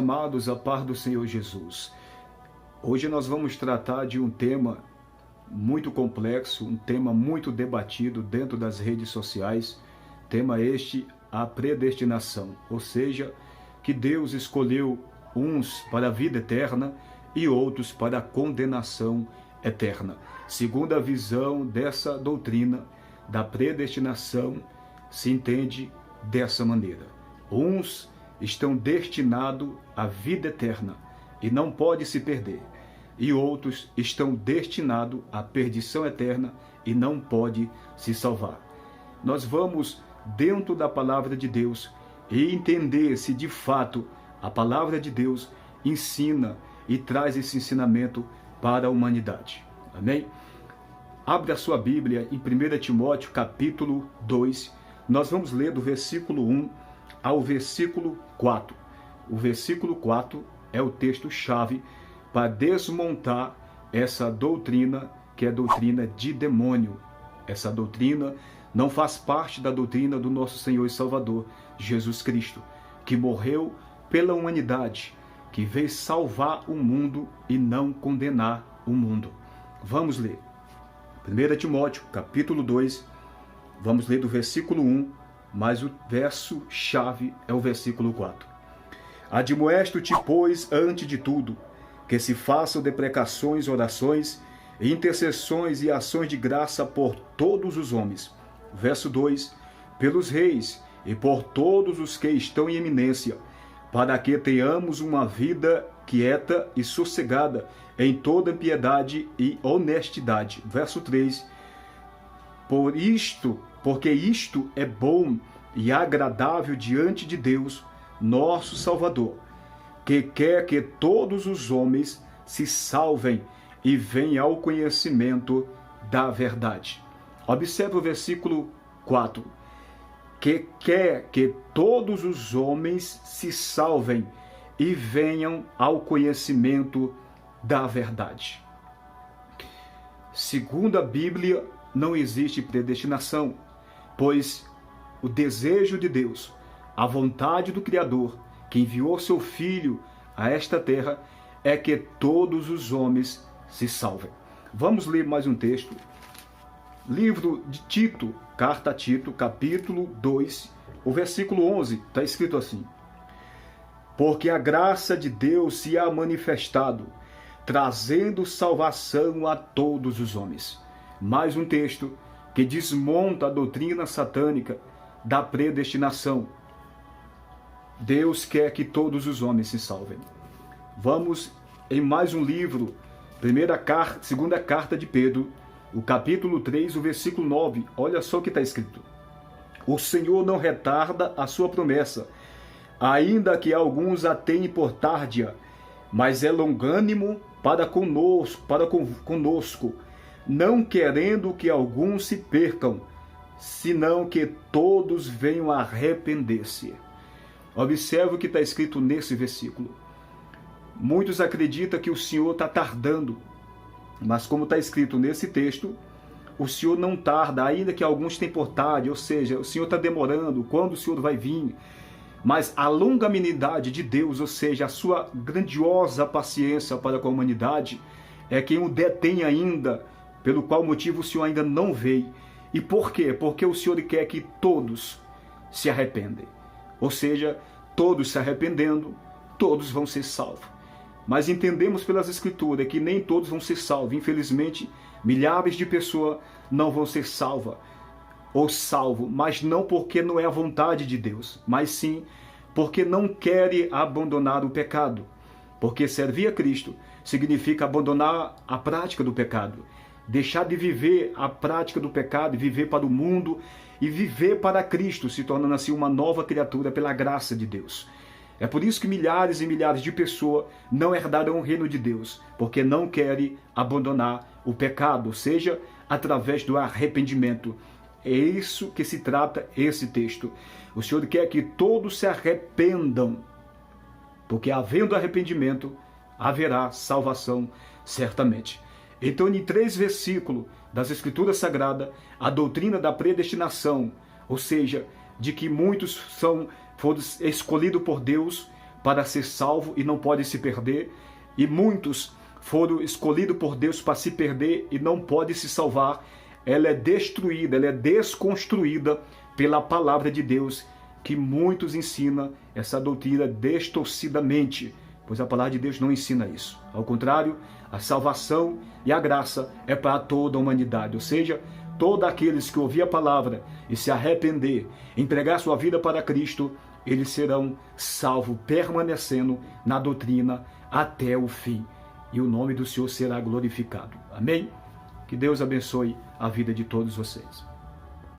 amados, a paz do Senhor Jesus. Hoje nós vamos tratar de um tema muito complexo, um tema muito debatido dentro das redes sociais. Tema este, a predestinação, ou seja, que Deus escolheu uns para a vida eterna e outros para a condenação eterna. Segundo a visão dessa doutrina da predestinação, se entende dessa maneira. Uns estão destinados à vida eterna e não pode se perder, e outros estão destinados à perdição eterna e não pode se salvar. Nós vamos dentro da palavra de Deus e entender se de fato a palavra de Deus ensina e traz esse ensinamento para a humanidade. Amém? Abre a sua Bíblia em 1 Timóteo capítulo 2, nós vamos ler do versículo 1 ao versículo 4. O versículo 4 é o texto-chave para desmontar essa doutrina, que é a doutrina de demônio. Essa doutrina não faz parte da doutrina do nosso Senhor e Salvador, Jesus Cristo, que morreu pela humanidade, que veio salvar o mundo e não condenar o mundo. Vamos ler. 1 Timóteo, capítulo 2, vamos ler do versículo 1, mas o verso-chave é o versículo 4. Admoesto-te, pois, antes de tudo, que se façam deprecações, orações, intercessões e ações de graça por todos os homens. Verso 2. Pelos reis e por todos os que estão em eminência, para que tenhamos uma vida quieta e sossegada em toda piedade e honestidade. Verso 3. Porque isto é bom e agradável diante de Deus, nosso Salvador, que quer que todos os homens se salvem e venham ao conhecimento da verdade. Observe o versículo 4. Que quer que todos os homens se salvem e venham ao conhecimento da verdade. Segundo a Bíblia, não existe predestinação, pois o desejo de Deus, a vontade do Criador, que enviou seu Filho a esta terra, é que todos os homens se salvem. Vamos ler mais um texto. Livro de Tito, carta a Tito, capítulo 2, o versículo 11, está escrito assim: porque a graça de Deus se há manifestado, trazendo salvação a todos os homens. Mais um texto que desmonta a doutrina satânica da predestinação. Deus quer que todos os homens se salvem. Vamos em mais um livro, segunda carta de Pedro, o capítulo 3, o versículo 9. Olha só o que está escrito. O Senhor não retarda a sua promessa, ainda que alguns a tenham por tardia, mas é longânimo para conosco, não querendo que alguns se percam, senão que todos venham a arrepender-se. Observe o que está escrito nesse versículo. Muitos acreditam que o Senhor está tardando, mas como está escrito nesse texto, o Senhor não tarda, ainda que alguns tenham por tarde, ou seja, o Senhor está demorando, quando o Senhor vai vir. Mas a longanimidade de Deus, ou seja, a sua grandiosa paciência para com a humanidade, é quem o detém ainda, pelo qual motivo o Senhor ainda não veio. E por quê? Porque o Senhor quer que todos se arrependem. Ou seja, todos se arrependendo, todos vão ser salvos. Mas entendemos pelas Escrituras que nem todos vão ser salvos. Infelizmente, milhares de pessoas não vão ser salvas ou salvo, mas não porque não é a vontade de Deus, mas sim porque não querem abandonar o pecado. Porque servir a Cristo significa abandonar a prática do pecado, deixar de viver a prática do pecado e viver para o mundo e viver para Cristo, se tornando assim uma nova criatura pela graça de Deus. É por isso que milhares e milhares de pessoas não herdarão o reino de Deus, porque não querem abandonar o pecado, ou seja, através do arrependimento. É isso que se trata esse texto. O Senhor quer que todos se arrependam, porque havendo arrependimento, haverá salvação certamente. Então, em 3 versículos das Escrituras Sagradas, a doutrina da predestinação, ou seja, de que muitos foram escolhidos por Deus para ser salvo e não pode se perder, e muitos foram escolhidos por Deus para se perder e não pode se salvar. Ela é destruída, ela é desconstruída pela palavra de Deus, que muitos ensinam essa doutrina distorcidamente, pois a palavra de Deus não ensina isso. Ao contrário, a salvação e a graça é para toda a humanidade, ou seja, todos aqueles que ouvir a palavra e se arrepender, entregar sua vida para Cristo, eles serão salvos, permanecendo na doutrina até o fim. E o nome do Senhor será glorificado. Amém? Que Deus abençoe a vida de todos vocês.